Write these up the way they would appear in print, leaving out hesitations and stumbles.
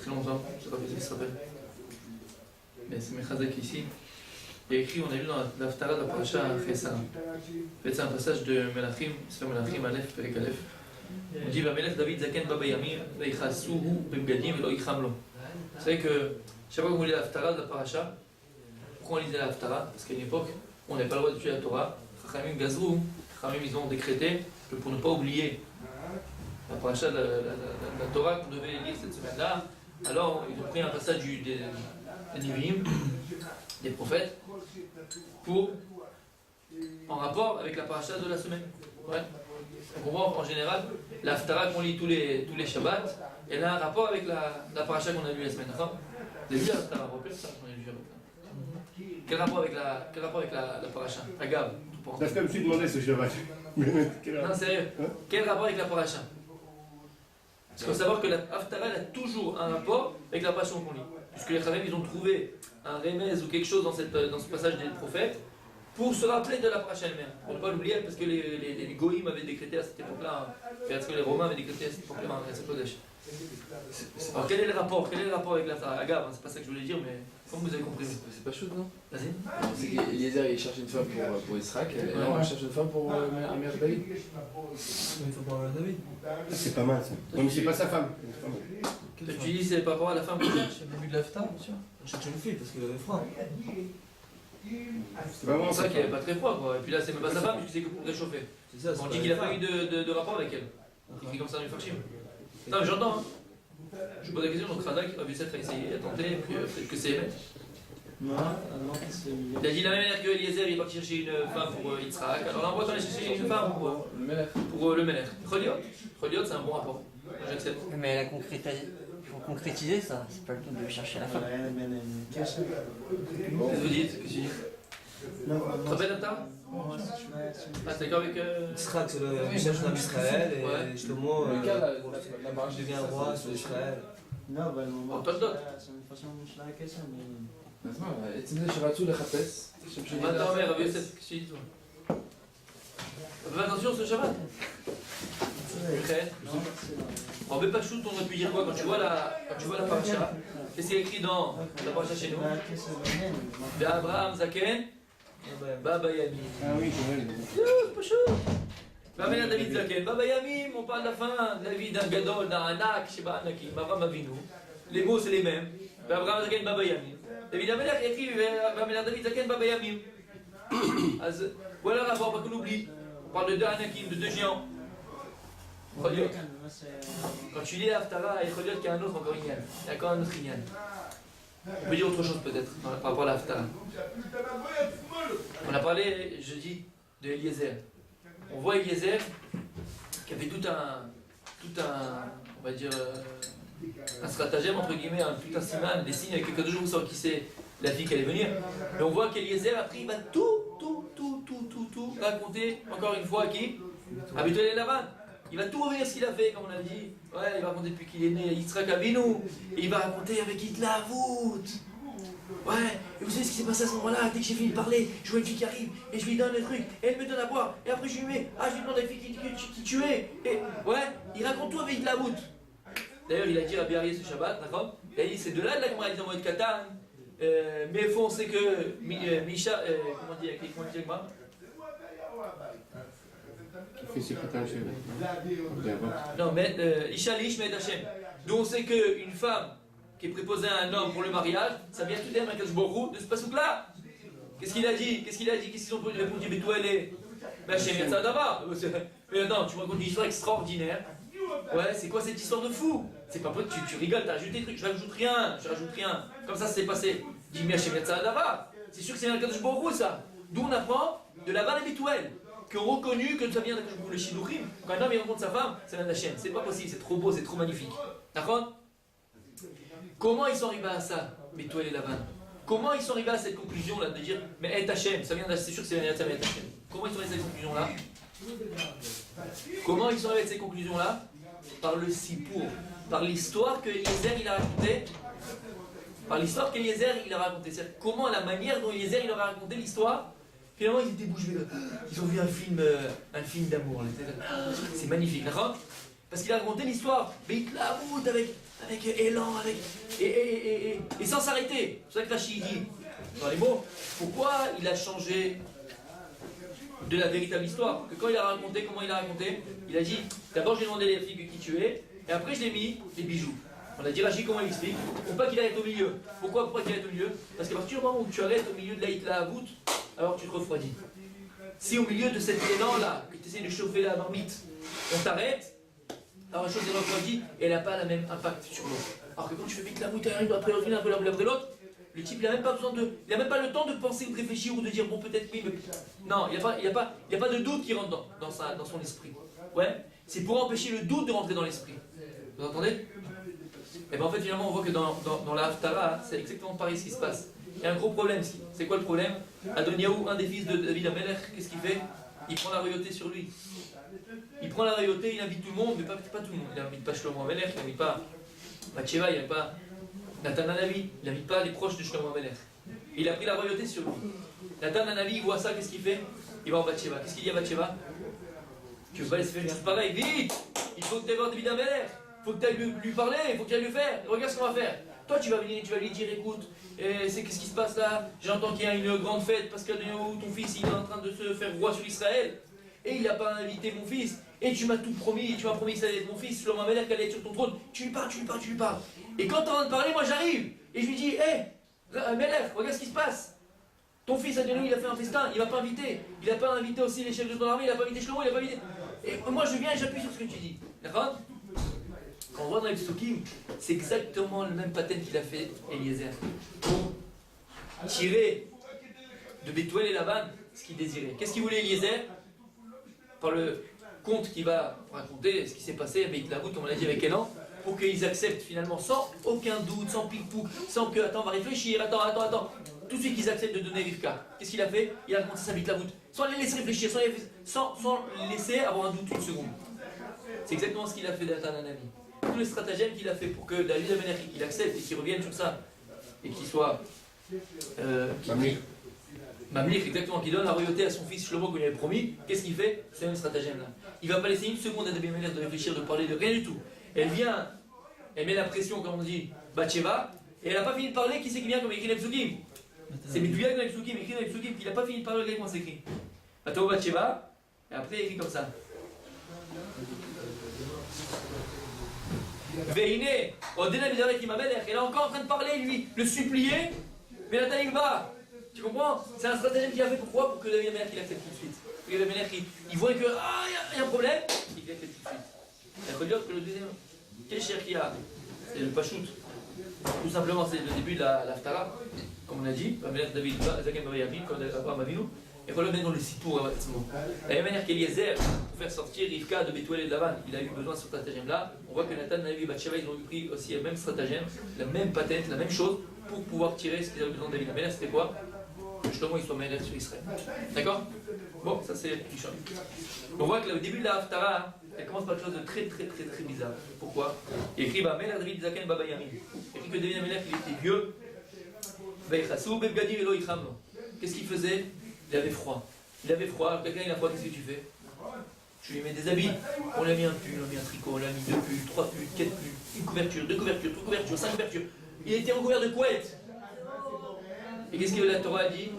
très longtemps, je ne sais pas si ça se rappelle. Mais c'est Mechazek ici. Il y a écrit, on a lu dans l'Aftara de la Paracha Chesara. En fait, c'est un passage de Melachim, c'est Melachim Aleph, Perek Aleph. On dit Vamelech David Zaken Baba Yamir, Veichasuhu Bemgadim Velo Ichamlo. Vous savez que, je sais pas comment on lit l'Aftara de la Paracha. Pourquoi on lisait l'Aftara? Parce qu'à une époque, on n'avait pas le droit d'étudier la Torah. Chachamim Gazrou, Chachamim ils ont décrété que pour ne pas oublier la Paracha de la Torah qu'on devait lire cette semaine-là, alors ils ont pris un passage des Nevi'im, des prophètes, en rapport avec la paracha de la semaine. Ouais. On voit en général, l'Aftara qu'on lit tous les Shabbats, elle a un rapport avec la paracha qu'on a lu la semaine. Vous avez vu l'Aftara, vous vous rappelez ça qu'on a lu Shabbat? Quel rapport avec la paracha? Agave. Parce que je me suis demandé ce Shabbat. Non, sérieux. Quel rapport avec la paracha? Il faut savoir que l'Aftara a toujours un rapport avec la paracha qu'on lit. Puisque les Chachamim, ils ont trouvé un remez ou quelque chose dans ce passage des prophètes pour se rappeler de la paracha elle-même. Pour ne pas l'oublier, parce que les Goïm avaient décrété à cette époque-là, parce que les Romains avaient décrété à cette époque-là, à cette Kodesh. Alors quel est le rapport avec l'Aftara? Agave, c'est pas ça que je voulais dire, mais comme vous avez compris. C'est pas chaud, non? Vas-y. C'est qu'Eliezer il cherche une femme pour Israël, et là on cherche une femme pour Amir David. Une fois pour David. C'est pas mal ça. Non, mais c'est pas sa femme. Tu dis c'est par rapport à la femme qu'on cherche. C'est le début de l'Aftar, bien sûr. On cherche une fille parce qu'il avait froid. C'est vraiment C'est ça qu'il n'y avait pas très froid, quoi. Et puis là, c'est même pas sa femme, puisque c'est que pour réchauffer. C'est ça. On dit qu'il n'a pas eu de rapport avec elle. Il dit comme ça dans les Farshim. Non, mais j'entends, hein. Je pose la question, donc Radak, Rabbi Yosef a essayé, a tenté, puis peut-être que c'est Emet. Non, c'est Il a dit de la même manière que Eliezer, il est parti chercher une femme pour Yitzhak. Alors là, on va aller chercher une femme pour le Melech. Choliot, c'est un bon rapport. J'accepte. Mais elle a concrétisé. Il faut concrétiser ça, c'est pas le tout de chercher la femme. Qu'est-ce que vous dites? Qu'est-ce que tu dis? Tu te rappelles d'Aftara? Ah, c'est d'accord avec. Yitzhak, c'est le chef d'Israël et Shlomo, je devient roi sur Israël. En Toldot. אצל זה שרצו לחפש מה אתה אומר, רבי יוסף, כשהיא איתו? Fais attention ce Shabbat. En Bepashout, on aurait pu dire quoi quand tu vois la paracha? Qu'est-ce qui est écrit dans la paracha chez nous? Abraham Zaken, Baba Yamim. Ah oui, c'est vrai. Baba David Zaken, Baba Yamim, on parle de la fin, David, d'un Gadol, d'un Anak, Sheba Anakim, Abraham Avinu. Les mots c'est les mêmes. Abraham Zaken, Baba Yamim. David Amelech écrit Baba David Zaken, Baba Yamim. Voilà le rapport, pas qu'on oublie. On parle de deux Anakim, de deux géants. Choliot. Quand tu lis l'Aftara et Choliot, il y a un autre encore Inyan. Il y a encore un autre Inyan. On peut dire autre chose peut-être par rapport à l'Aftara. On a parlé jeudi de Eliezer. On voit Eliezer qui avait tout un on va dire, un stratagème entre guillemets, tout un siman, des signes avec quelques jours, vous savez qui c'est la fille qui allait venir. Et on voit qu'Eliezer après il va tout raconter encore une fois à qui? À Bethuel et Lavan. Il va tout revenir ce qu'il a fait, comme on a dit. Ouais, il va raconter depuis qu'il est né, Yitzhak Avinu. Et il va raconter avec Hitlavut. Ouais, et vous savez ce qui s'est passé à ce moment-là? Dès que j'ai fini de parler, je vois une fille qui arrive et je lui donne le truc. Et elle me donne à boire. Et après je lui mets, je lui demande à la fille qui tuait. Et ouais, il raconte tout avec Hitlavut. D'ailleurs, il a dit à Biarrier ce Shabbat, d'accord? Il a dit c'est de là la Gemara, il est en mode Katan. Mais au fond, on sait que Misha, comment on dit moi? Non, mais Isha Lish Med Hashem. D'où on sait qu'une femme qui est préposée à un homme pour le mariage, ça vient tout d'un Akash Borou de ce pasouk-là. Qu'est-ce qu'il a dit? Qu'est-ce qu'ils ont répondu? Bethuel et Hashem Yatzadava. Mais attends, tu me racontes une histoire extraordinaire. Ouais, c'est quoi cette histoire de fou? C'est pas possible, tu rigoles, t'as ajouté des trucs, je rajoute rien. Comme ça c'est passé. Dis Hashem Yatzadava. C'est sûr que c'est un Akash Borou ça. D'où on apprend de la barre et Bethuel, qui ont reconnu que ça vient d'Akash Borou, le Shidurim. Quand un homme il rencontre sa femme, ça vient d'Hachem. C'est pas possible, c'est trop beau, c'est trop magnifique. D'accord? Comment ils sont arrivés à ça, Bethuel et Lavan? Comment ils sont arrivés à cette conclusion-là de dire, mais Et Hachem, ça vient d'Hachem, c'est sûr que c'est vient d'Hachem, Et Hachem. Comment ils sont arrivés à cette conclusion-là? Comment ils sont arrivés à cette conclusion-là? Par le Sipour, par l'histoire que Eliezer il a racontée. Par l'histoire qu'Eliezer il a racontée. C'est-à-dire comment, la manière dont Eliezer il leur a raconté l'histoire, finalement ils étaient bouche bée. Ils ont vu un film d'amour. C'est magnifique, d'accord? Parce qu'il a raconté l'histoire, mais il la route avec élan, et sans s'arrêter. C'est pour ça que Rachid dit, dans les mots, pourquoi il a changé de la véritable histoire? Que quand il a raconté, comment il a raconté? Il a dit, d'abord j'ai demandé les figues qui tu es, et après je l'ai mis les bijoux. On a dit Rachid comment il explique, faut pas qu'il arrête au milieu. Pourquoi qu'il arrête au milieu? Parce qu'à partir du moment où tu arrêtes au milieu de la voûte, alors tu te refroidis. Si au milieu de cet élan-là, que tu essaies de chauffer la marmite, on t'arrête, alors la chose est refroidie et elle n'a pas le même impact sur l'autre. Alors que quand tu fais vite la voûte, après l'autre, le type il n'a même pas besoin de. Il n'a même pas le temps de penser ou de réfléchir ou de dire bon peut-être oui, mais. Non, il n'y a pas de doute qui rentre dans son esprit. Ouais? C'est pour empêcher le doute de rentrer dans l'esprit. Vous entendez? Et bien en fait finalement on voit que dans la Haftara, c'est exactement pareil ce qui se passe. Il y a un gros problème. C'est quoi le problème? Adoniaou, un des fils de David Amelech, qu'est-ce qu'il fait? Il prend la royauté sur lui. Il prend la royauté, il invite tout le monde, mais pas tout le monde. Il n'invite pas Shlomo Amelech, il n'invite pas Bathsheba, il n'invite pas Nathan Hanavi, il n'invite pas les proches de Shlomo Amelech. Il a pris la royauté sur lui. Nathan Hanavi, il voit ça, qu'est-ce qu'il fait? Il va en Bathsheba. Qu'est-ce qu'il dit à Bathsheba? Tu veux pas laisser faire une chose pareille? Vite! Il faut que tu ailles voir David Amelech. Il faut que tu ailles lui parler, il faut que tu ailles lui faire. Regarde ce qu'on va faire. Toi, tu vas venir, tu vas lui dire, écoute, qu'est-ce qui se passe là? J'entends qu'il y a une grande fête parce que ton fils il est en train de se faire roi sur Israël. Et il n'a pas invité mon fils. Et tu m'as tout promis, tu m'as promis que ça allait être mon fils, Shlomo Amelech, qu'elle allait être sur ton trône. Tu lui parles. Et quand tu es en train de parler, moi j'arrive. Et je lui dis, hé, Amelech, regarde ce qui se passe. Ton fils, Adoniaou, il a fait un festin, il ne va pas inviter. Il n'a pas invité aussi les chefs de ton armée, il n'a pas invité Shlomo, il n'a pas invité. Et moi je viens et j'appuie sur ce que tu dis. D'accord? Quand on voit dans les psukim, c'est exactement le même pattern qu'il a fait Eliezer. Pour tirer de Bethuel et Laban ce qu'il désirait. Qu'est-ce qu'il voulait Eliezer? Par le conte qu'il va raconter, ce qui s'est passé avec la route, comme on l'a dit avec Elan, pour qu'ils acceptent finalement sans aucun doute, sans pic-pouc, sans que, attends, on va réfléchir, attends. Tout de suite qu'ils acceptent de donner Rivka. Qu'est-ce qu'il a fait? Il a raconté ça avec la route. Sans les laisser réfléchir, sans laisser avoir un doute une seconde. C'est exactement ce qu'il a fait d'Atan Hanavi. Tous les stratagèmes qu'il a fait pour que David Amelech il accepte et qu'il revienne sur ça et qu'il soit Mamlik, exactement, qui donne la royauté à son fils Shlomo qu'on lui avait promis. Qu'est-ce qu'il fait? C'est le même stratagème là. Il ne va pas laisser une seconde à David Amelech de réfléchir, de parler de rien du tout. Elle vient, elle met la pression, comme on dit, Bathsheba, et elle n'a pas fini de parler. Qui c'est qui vient comme écrit dans les psukim? C'est Midouyak dans les psukim, écrit dans les psukim, qu'il n'a pas fini de parler, regardez comment c'est écrit. Attends, Bathsheba, et après il écrit comme ça. Veine, Odena David Amelech, elle est encore en train de parler, lui, le supplier, mais Nathan il va. Tu comprends? C'est un stratagème qu'il a fait pourquoi? Pour que David Amelech il accepte tout de suite. Parce que David Amelech il voit que y a un problème, il accepte tout de suite. Il faut dire que le deuxième Kécher qu'il y a, c'est le Pachout. Tout simplement, c'est le début de la Haftara, comme on a dit, Amelech David Zaken Babayamim, comme Abraham Avinu. Et qu'on le met dans le Sipour, de la même manière qu'Eliezer, pour faire sortir Rivka de Bethuel et de Laban, il a eu besoin de ce stratagème-là. On voit que Nathan, Hanavi et Bathsheba, ils ont eu pris aussi le même stratagème, la même patente, la même chose, pour pouvoir tirer ce qu'ils avaient besoin de David Amelech. C'était quoi? Que Shlomo il soit Melech sur Israël. D'accord? Bon, ça c'est du champ. On voit que le début de la Haftara, elle commence par quelque chose de très bizarre. Pourquoi? Il écrit Amelech David Zaken Babayamim. Il écrit que David Amelech il était vieux. Qu'est-ce qu'il faisait? Il avait froid. Alors quelqu'un il a froid, qu'est-ce que tu fais? Tu lui mets des habits. On lui a mis un pull, on lui a mis un tricot, on lui a mis 2 pulls, 3 pulls, 4 pulls, une couverture, 2 couvertures, 3 couvertures, 5 couvertures. Il était recouvert de couettes. Et qu'est-ce que la Torah a dit?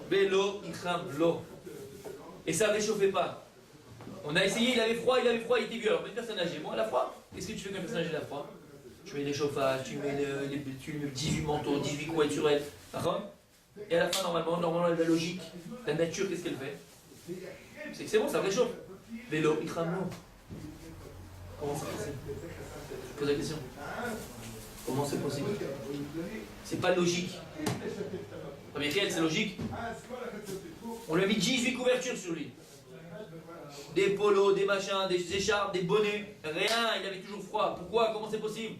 Belo icham lo. Et ça ne réchauffait pas. On a essayé, il avait froid, il était vieux. Alors, une personne âgée, moi, elle a froid. Qu'est-ce que tu fais quand une personne âgée a froid? Tu mets des chauffages, tu mets 18 manteaux, 18 couettes sur elle. D'accord? Et à la fin, normalement, la logique, la nature, qu'est-ce qu'elle fait? C'est que c'est bon, ça réchauffe. Vélo, itramlo. Comment c'est possible? Je pose la question. Comment c'est possible? C'est pas logique. Mais réel, c'est logique. On lui a mis 18 couvertures sur lui. Des polos, des machins, des écharpes, des bonnets. Rien, il avait toujours froid. Pourquoi? Comment c'est possible?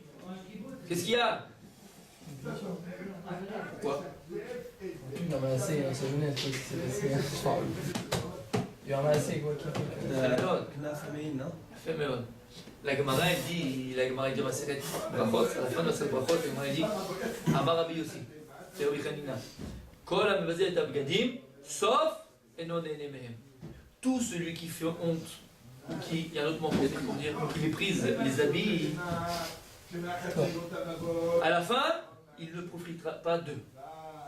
Qu'est-ce qu'il y a? Pourquoi? Il a ramassé sa jeunesse, quoi, c'est passé. Il a ramassé quoi, qui a fait. Fait מאוד. La Gemara dit Maseret Brachot, à la fin de Maseret Brachot, la Gemara dit Amar Rabbi Yossi, c'est Rabbi Hanina. Kol המבזה את הבגדים, sauf אינו נהנה מהם. Tout celui qui fait honte ou qui, il y a un autre mot pour dire, qui méprise les habits, à la fin, il ne profitera pas d'eux.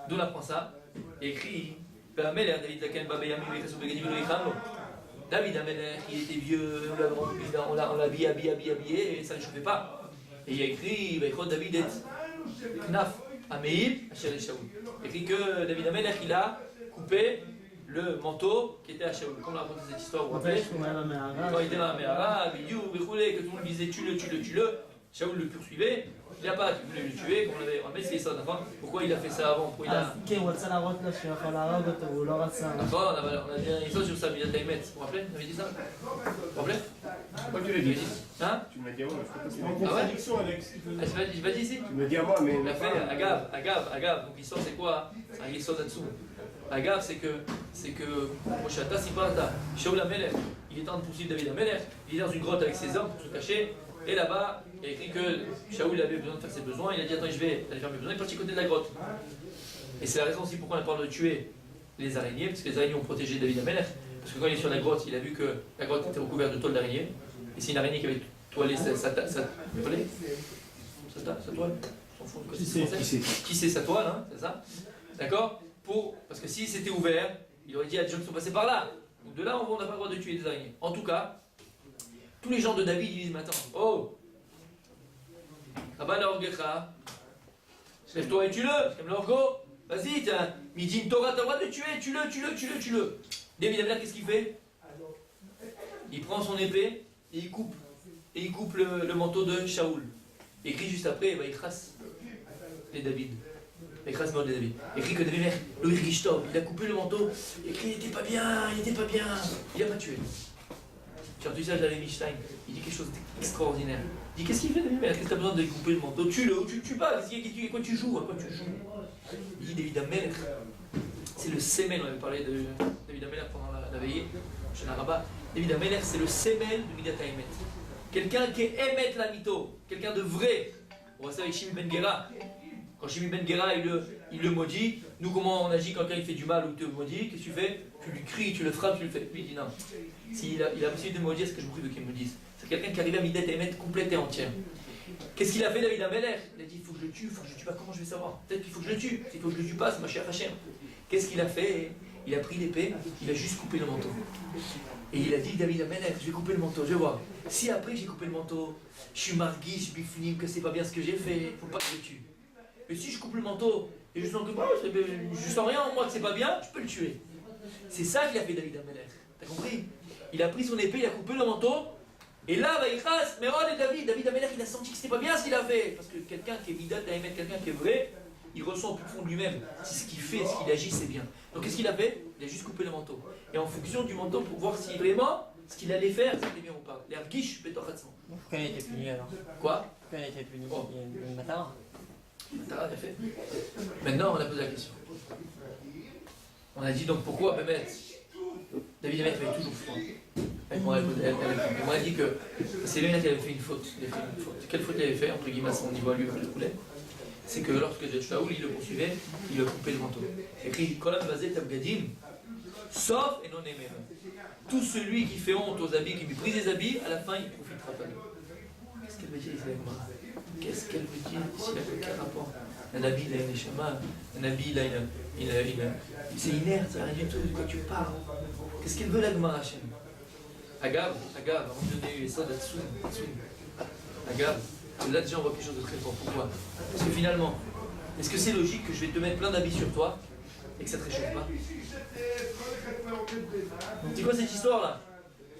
D'où on apprend ça? Il écrit David Amelech, il était vieux, on l'a habillé, et ça ne le chauffait pas. Et il a écrit David et Knaf, Ameib, Asher Shaoul. Il écrit que David Amelech, il a coupé le manteau qui était à Shaoul. Comme on a raconté cette histoire, vous vous rappelez? Quand il était dans la Méhara, que tout le monde disait tue-le. Shaoul le poursuivait. Il n'a pas voulu le tuer, comme on avait ramené, c'est ça, d'accord? Pourquoi il a fait ça avant? Pourquoi il a... D'accord, on a dit une chose sur ça, Midat Haïmet. Vous vous rappelez? On avait dit ça? Vous vous rappelez? Pourquoi tu l'as dit? Hein? Tu me l'as dit avant, je crois que c'est en Ah ouais? contradiction avec. Je vais dire ici? Tu me l'as dit à moi, mais. Il a fait Agav. Donc l'histoire c'est quoi? C'est un histoire là-dessous. Agav c'est que Moshata Sipata, Shaoul Amelech, il est en train de poursuivre David Amelech, il est dans une grotte avec ses hommes pour se cacher, et là-bas, il a écrit que Shaoul avait besoin de faire ses besoins, il a dit attends je vais aller faire mes besoins, il est parti côté de la grotte. Et c'est la raison aussi pourquoi on parle de tuer les araignées, parce que les araignées ont protégé David Amelech, parce que quand il est sur la grotte, il a vu que la grotte était recouverte de toiles d'araignée, et c'est une araignée qui avait toilé sa toile? Qui c'est sa toile, hein, c'est ça? D'accord? Parce que si c'était ouvert, il aurait dit à des gens qui sont passés par là. Donc de là, on n'a pas le droit de tuer des araignées. En tout cas, tous les gens de David ils disent maintenant, oh, Abba Orgecha, lève-toi et tue-le, comme l'orgo, vas-y, Midin Torah, t'as le droit de le tuer, tue-le. David Amelech, qu'est-ce qu'il fait? Il prend son épée et il coupe le manteau de Shaoul. Écrit juste après, il chasse les David. Il chasse les David. Écrit que David Amelech, Loïc Rishtov, il a coupé le manteau, écrit il était pas bien, il n'a pas tué. J'ai entendu ça, j'avais Einstein, il dit quelque chose d'extraordinaire. Il dit qu'est-ce qu'il fait David Amelech? Qu'est-ce que tu as besoin de couper le manteau? Tue-le ou tu le tues pas? À quoi tu joues? Il dit David Amelech, c'est le sémel, on avait parlé de David Amelech pendant la veillée, chez l'Araba. David Amelech, c'est le sémel de Midat Haïmet. Quelqu'un qui est Emet la Mito, quelqu'un de vrai. On voit ça avec Shimi Ben Gera. Quand Shimi Ben Gera il le maudit, nous comment on agit quand quelqu'un fait du mal ou te maudit? Qu'est-ce que tu fais? Tu lui cries, tu le frappes, tu le fais. Lui il dit non. S'il a possibilité de me maudire, c'est que je me prie de qu'il me dise. C'est quelqu'un qui arrive à Midat Haïmet complète et entière. Qu'est-ce qu'il a fait David Amelech? Il a dit il faut que je le tue, pas, comment je vais savoir? Peut-être qu'il faut que je le tue. S'il faut que je le tue pas, c'est ma chère Hachem. Qu'est-ce qu'il a fait? Il a pris l'épée, il a juste coupé le manteau. Et il a dit David Amelech, je vais couper le manteau, je vais voir. Si après j'ai coupé le manteau, je suis marguis, je suis fini, que c'est pas bien ce que j'ai fait, faut pas que je le tue. Mais si je coupe le manteau et je sens que je sens rien en moi que c'est pas bien, je peux le tuer. C'est ça qu'il a fait David Amelech. T'as compris? Il a pris son épée, il a coupé le manteau, et là, il chasse, mais oh, David Amelech, il a senti que c'était pas bien ce qu'il a fait. Parce que quelqu'un qui est Midat Haïmet, quelqu'un qui est vrai, il ressent au plus fond de lui-même si ce qu'il fait, ce qu'il agit, c'est bien. Donc qu'est-ce qu'il a fait? Il a juste coupé le manteau. Et en fonction du manteau, pour voir si vraiment ce qu'il allait faire, c'était bien ou pas. Les Argish, Betochatzman. Pourquoi il a été puni alors? Quoi? Pourquoi il a été puni? Il y a une Matara. Matara, il a fait. Maintenant, on a posé la question. On a dit donc pourquoi Bémet David Amelech avait toujours froid. Et on a dit que c'est lui qui avait fait une faute. Quelle faute il avait fait, entre guillemets, à son niveau à lui, le poulet? C'est que lorsque Shaoul il le poursuivait, il le coupait le manteau. Écrit Kolam Bazet Abgadim, sauf et non aimé. Tout celui qui fait honte aux habits, qui lui brise les habits, à la fin il ne profitera pas d'eux. Qu'est-ce qu'elle veut dire ici? Qu'est-ce qu'elle veut dire ici? Quel rapport? Un habit il a une échama, un habit il a une. C'est inerte, c'est rien du tout, de quoi tu parles? Qu'est-ce qu'elle veut la Gemara Hachem? Agav, à un moment donné, ça d'Atsoun. Agav. Là déjà on voit quelque chose de très fort. Pourquoi? Parce que finalement, est-ce que c'est logique que je vais te mettre plein d'habits sur toi et que ça te réchauffe pas? C'est quoi cette histoire là?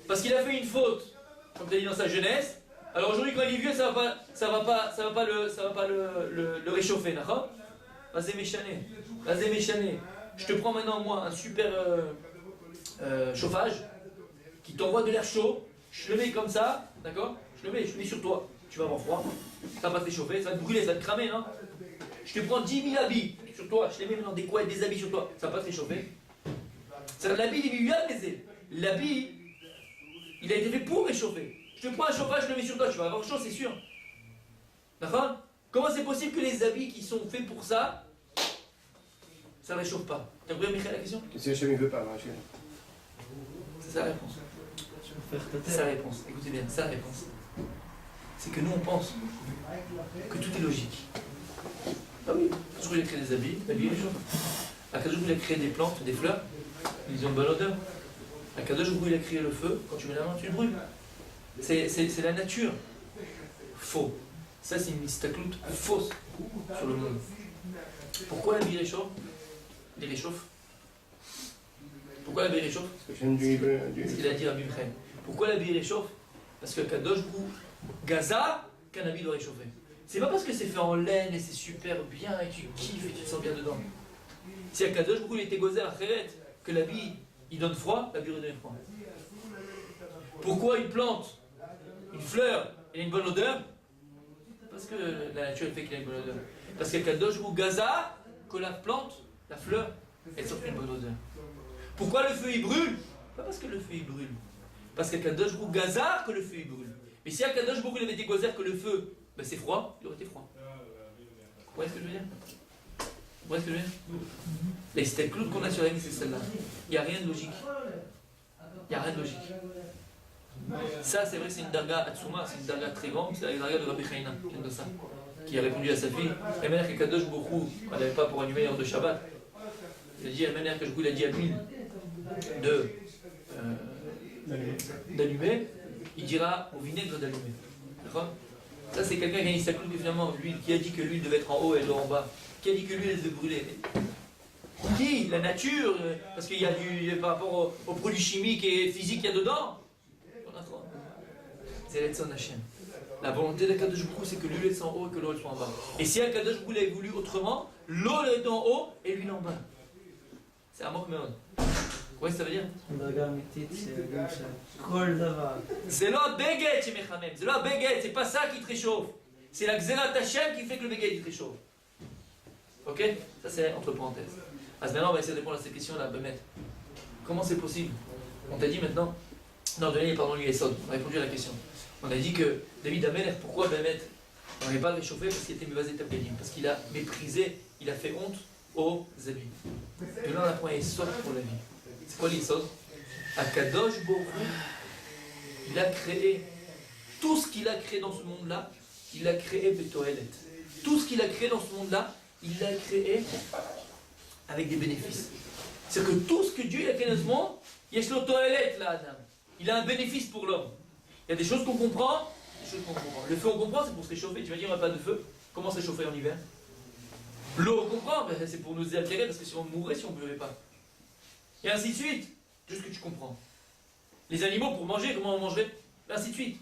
Parce qu'il a fait une faute, comme tu as dit dans sa jeunesse. Alors aujourd'hui quand il est vieux, ça va pas le réchauffer, d'accord? Vas-y méchané. Je te prends maintenant moi un super chauffage qui t'envoie de l'air chaud. Je le mets comme ça, d'accord? Je le mets sur toi. Tu vas avoir froid, ça va te réchauffer, ça va te brûler, ça va te cramer, hein. Je te prends 10 000 habits sur toi, je les mets maintenant des couettes, des habits sur toi, ça va pas te réchauffer. C'est l'habit, il est mieux à baiser. L'habit, il a été fait pour réchauffer. Je te prends un chauffage, je le mets sur toi, tu vas avoir chaud, c'est sûr. D'accord? Comment c'est possible que les habits qui sont faits pour ça, ça ne réchauffe pas? T'as compris, Michael, la question? Si Hachem ne veut pas, Hachem. C'est ça la réponse. Sa réponse, écoutez bien, sa réponse, c'est que nous on pense que tout est logique. Ah oui, Akadosh il a créé des habits, l'habit est jaune. Akadosh il a créé des plantes, des fleurs, ils ont une bonne odeur. Akadosh il a créé le feu, quand tu mets la main, tu le brûles. C'est la nature. Faux. Ça c'est une istaklout fausse sur le monde. Pourquoi la vie réchauffe? Il réchauffe. Pourquoi la vie réchauffe? Parce que j'aime du Ce qu'il a dit à Bimchen. Pourquoi la vie réchauffe? Parce que Kadosh Gaza, qu'un habit doit réchauffer. C'est pas parce que c'est fait en laine et c'est super bien et tu kiffes et tu te sens bien dedans. Si à Kadosh il était gozé à Khéret, que l'habit il donne froid, l'habit redonne froid. Pourquoi une plante, une fleur, elle a une bonne odeur? Parce que la nature elle fait qu'il a une bonne odeur. Parce qu'à Kadosh Gaza, que la plante, la fleur, elle sort une bonne odeur. Pourquoi le feu il brûle? Pas parce que le feu il brûle. Parce qu'à Kadosh Gaza, que le feu il brûle. Mais si à Kadosh il avait été gozer que le feu, ben c'est froid, il aurait été froid. Vous voyez ce que je veux dire? Vous voyez ce que je veux dire? Les stécloutes qu'on a sur la ligne, c'est celle-là. Il n'y a rien de logique. Il n'y a rien de logique. Ça, c'est vrai, c'est une darga Atsuma, c'est une darga très grande, c'est la darga de Rabbi Chaina, qui vient de ça, qui a répondu à sa fille. La manière que Kadosh Borou, elle n'avait pas pour allumer l'heure de Shabbat. Il a dit, la manière que il a dit à l'huile d'allumer, il dira au vinaigre d'allumer. D'accord? Ça, c'est quelqu'un qui a dit ça que finalement, l'huile, qui a dit que l'huile devait être en haut et l'eau en bas, qui a dit que l'huile elle devait brûler. Qui? La nature, parce qu'il y a par rapport aux produits chimiques et physiques qu'il y a dedans. C'est l'Etson Hachem. La volonté d'Akadosh Baruch Hu, c'est que l'huile est en haut et que l'eau soit en bas. Et si Akadosh Baruch Hu l'avait voulu autrement, l'eau est en haut et l'huile en bas. C'est un mot que quoi ça veut dire? C'est là Beget chez Mechamem. C'est là Beget, c'est pas ça qui te réchauffe. C'est la Xerat Hachem qui fait que le Beget il te réchauffe. Ok? Ça c'est entre parenthèses. Maintenant on va essayer de répondre à cette question là, Bemet. Comment c'est possible? On t'a dit maintenant. Non, pardon, lui Esod. On a répondu à la question. On a dit que David Amelech, pourquoi Bemet on n'avait pas le réchauffer? Parce qu'il était mévasé Tabélim. Parce qu'il a méprisé, il a fait honte aux habits. Et là on apprend Esod pour la vie. C'est quoi l'Esod? Akadosh Baruch Hu, il a créé tout ce qu'il a créé dans ce monde-là, il a créé Betoelet. Tout ce qu'il a créé dans ce monde-là, il l'a créé avec des bénéfices. C'est-à-dire que tout ce que Dieu a créé dans ce monde, il y a Toelet là, Adam. Il a un bénéfice pour l'homme. Il y a des choses qu'on comprend, des choses qu'on comprend. Le feu on comprend, c'est pour se réchauffer. Tu vas dire, on n'a pas de feu. Comment se réchauffer en hiver? L'eau on comprend, ben, c'est pour nous attirer parce que si on mourrait si on ne buvait pas. Et ainsi de suite. Tout ce que tu comprends. Les animaux pour manger, comment on mangerait? Et ainsi de suite.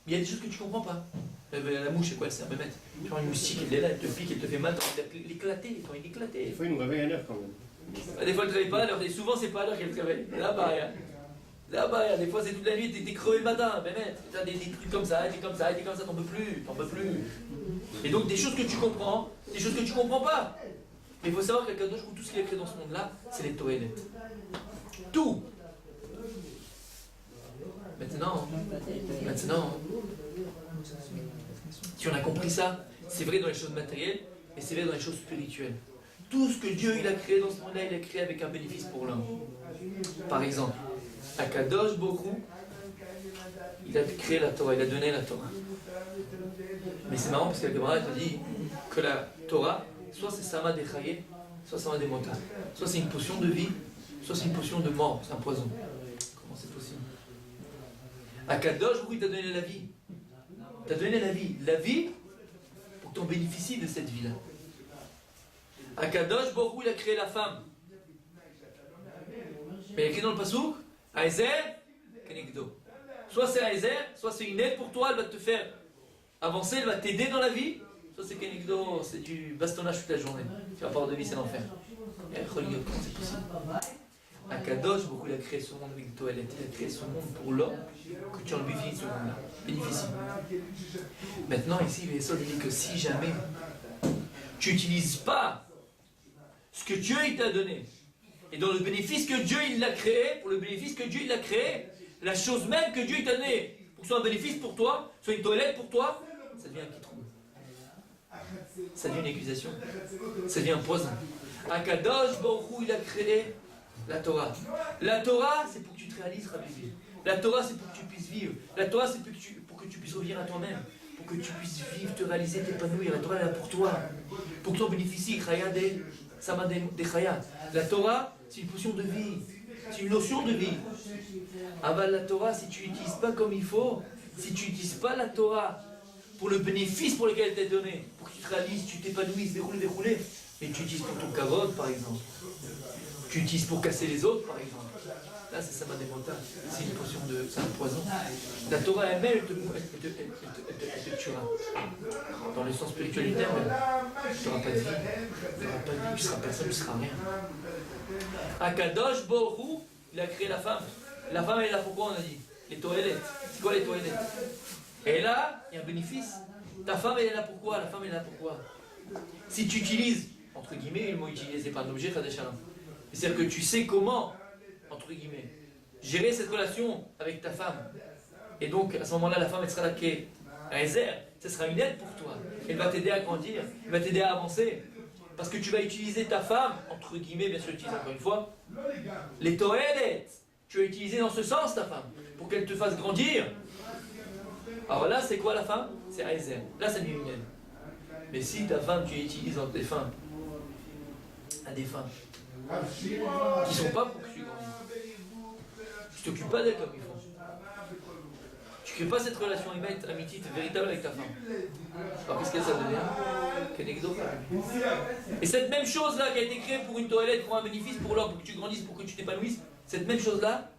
Mais il y a des choses que tu ne comprends pas. La mouche, c'est quoi? C'est un bémette. Tu vois une moustique, elle est là, elle te pique, elle te fait mal, il éclaté, quand il est éclaté. Des fois, il nous réveille à l'heure quand même. Des fois, elle ne te réveille pas à l'heure, et souvent, c'est pas à l'heure qu'elle te réveille. Là-bas, là-bas, des fois, c'est toute la nuit, t'es crevé le matin, bémette. T'as des trucs comme ça, t'es comme ça, t'en peux plus, t'en peux plus. Et donc, des choses que tu comprends, des choses que tu comprends pas. Mais il faut savoir qu'à Kadosh, tout ce qu'il a créé dans ce monde-là, c'est les toilettes. Tout. Maintenant, si on a compris ça, c'est vrai dans les choses matérielles et c'est vrai dans les choses spirituelles. Tout ce que Dieu il a créé dans ce monde-là, il a créé avec un bénéfice pour l'homme. Par exemple, Akadosh Baruch Hu, il a créé la Torah, il a donné la Torah. Mais c'est marrant parce que la Gemara te dit que la Torah, soit c'est Sama de Chaye, soit Sama de Mota. Soit c'est une potion de vie, soit c'est une potion de mort, c'est un poison. Comment c'est possible? Akadosh Baruch Hu, il t'a donné la vie. T'as donné la vie pour que tu en bénéficies de cette vie-là. Akadosh Baruch Hu, il a créé la femme. Mais il y a écrit dans le Passouk, Aezer, Kenegdo. Soit c'est Aezer, soit c'est une aide pour toi, elle va te faire avancer, elle va t'aider dans la vie. Soit c'est Kenegdo, c'est du bastonnage toute la journée. Tu vas pas avoir de vie, c'est l'enfer. Et comment c'est possible? Akadosh Baruch Hu, il a créé ce monde avec des toilettes. Il a créé ce monde pour l'homme, que tu en bénéficies de ce monde-là. Bénéficie. Maintenant, ici, Yesod dit que si jamais tu n'utilises pas ce que Dieu il t'a donné, et dans le bénéfice que Dieu il l'a créé, pour le bénéfice que Dieu il a créé, la chose même que Dieu il t'a donnée, pour que ce soit un bénéfice pour toi, soit une toilette pour toi, ça devient un kitron. Ça devient une accusation. Ça devient un poison. Akadosh Baruch Hu, il a créé la Torah. La Torah, c'est pour que tu te réalises, Rabbi. La Torah, c'est pour que tu puisses vivre. La Torah, c'est pour que tu puisses revenir à toi-même. Pour que tu puisses vivre, te réaliser, t'épanouir. La Torah, elle est là pour toi. Pour que tu en bénéficies. La Torah, c'est une potion de vie. C'est une notion de vie. Aval la Torah, si tu n'utilises pas comme il faut, si tu n'utilises pas la Torah pour le bénéfice pour lequel elle t'a donné, pour que tu te réalises, tu t'épanouisses, dérouler, et tu utilises pour ton kavod, par exemple. Tu utilises pour casser les autres, par exemple. Là, c'est Samadé mental. C'est une potion de. C'est un poison. La Torah elle-même, elle te tuera. Dans le sens spirituel du terme, tu n'auras pas de vie. Tu n'auras pas de vie, tu ne seras personne, tu ne seras rien. Akadosh Borou, il a créé la femme. La femme, elle est là pourquoi, on a dit? Les toilettes. C'est quoi les toilettes? Et là, il y a un bénéfice. Ta femme, elle est là pourquoi? La femme, elle est là pourquoi? Si tu utilises, entre guillemets, le mot utilisé, c'est pas un objet, c'est-à-dire que tu sais comment, entre guillemets, gérer cette relation avec ta femme. Et donc, à ce moment-là, la femme, elle sera là, un Ezer, ce sera une aide pour toi. Elle va t'aider à grandir, elle va t'aider à avancer. Parce que tu vas utiliser ta femme, entre guillemets, bien sûr, utilise encore une fois, les toilettes. Tu vas utiliser dans ce sens ta femme, pour qu'elle te fasse grandir. Alors là, c'est quoi la femme? C'est Ezer. Là, ça devient une aide. Mais si ta femme, tu l'utilises dans tes fins, à des fins qui ne sont pas pour que tu grandisses, tu t'occupes pas d'elle comme il faut. Tu ne crées pas cette relation amitié véritable avec ta femme. Alors qu'est-ce que ça devient? Kenegdo. Et cette même chose-là qui a été créée pour une toilette, pour un bénéfice, pour l'homme, pour que tu grandisses, pour que tu t'épanouisses, cette même chose-là,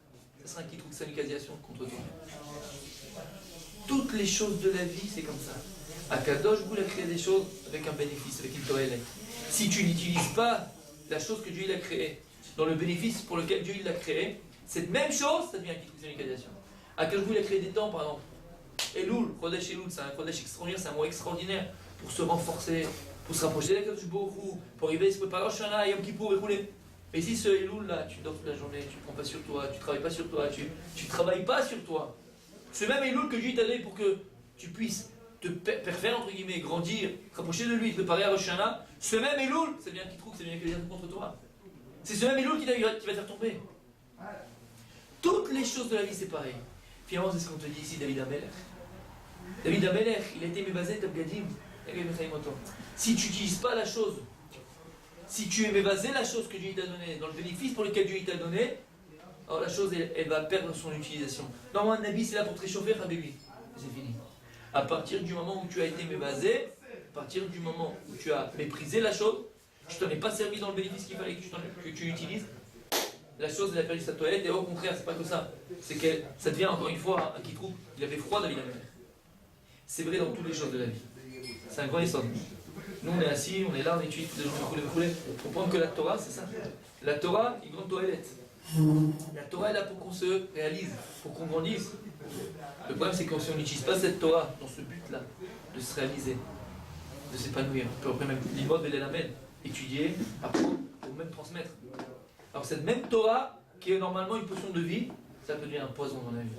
ça sera un kitrouk sanikasiation contre toi. Toutes les choses de la vie, c'est comme ça. Akadosh Bou a créé des choses avec un bénéfice, avec une toilette. Si tu n'utilises pas la chose que Dieu il a créée, dans le bénéfice pour lequel Dieu il l'a créé, cette même chose, ça devient un kitrouk sanikasiation. Akadosh Bou il a créé des temps, par exemple. Elul, Chodesh Elul, c'est un Chodesh extraordinaire, c'est un mois extraordinaire pour se renforcer, pour se rapprocher d'Akadosh Bou, pour arriver à se préparer au Shana, Yom Kippour et rouler. Mais si ce Elul là, tu dors toute la journée, tu ne prends pas sur toi, tu ne travailles pas sur toi, tu travailles pas sur toi. Ce même Elul que Dieu t'a donné pour que tu puisses te faire, entre guillemets, grandir, te rapprocher de lui, te préparer à Rosh Hashanah, ce même Elul, c'est bien qui trouve, c'est bien qu'il y a contre toi. C'est ce même Elul qui va te faire tomber. Toutes les choses de la vie, c'est pareil. Finalement, c'est ce qu'on te dit ici, David Amelech. David Amelech, il a été mébasé, Tabgadim, si tu n'utilises pas la chose, si tu es mébasé la chose que Dieu t'a donnée, dans le bénéfice pour lequel Dieu t'a donné, alors la chose, elle va perdre son utilisation. Normalement, un habit, c'est là pour te réchauffer, Habibi. C'est fini. À partir du moment où tu as été mébasé, à partir du moment où tu as méprisé la chose, je ne t'en ai pas servi dans le bénéfice qu'il fallait que tu utilises, la chose, elle a perdu sa toilette, et au contraire, c'est pas que ça. C'est que ça devient encore une fois un qui trouve, il avait froid, David Amelech. C'est vrai dans toutes les choses de la vie. C'est un grand essor. Nous, on est assis, on est là, on étudie tous les jours, on comprend que la Torah, c'est ça. La Torah, une grande toilette. La Torah est là pour qu'on se réalise, pour qu'on grandisse. Le problème, c'est que si on n'utilise pas cette Torah dans ce but-là, de se réaliser, de s'épanouir, on peut après même l'imod et l'amène, étudier, apprendre, ou même transmettre. Alors cette même Torah, qui est normalement une potion de vie, ça peut devenir un poison dans la vie.